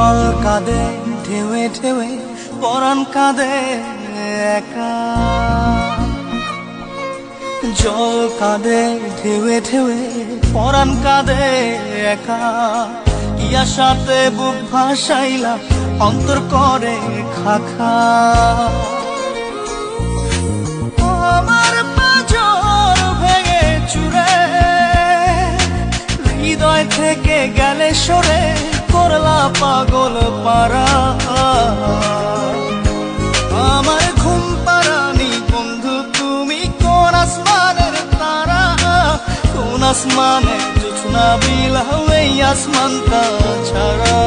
জল কাঁদে ঢেউে ঢেউে পরাণ কাঁদে একা জল কাঁদে ঢেউে ঢেউে পরাণ কাঁদে একা ইয়া সাথে বুক ভাসাইলা অন্তর করে খাখা আমার পাঁজর ভেঙে চুরে হৃদয় থেকে গেলে সরে করলা পাগল পারা আমার ঘুম পারানি বন্ধু তুমি কোন আসমানের তারা কোন আসমানে জোছনা বিলাও এই আসমানটা ছাড়া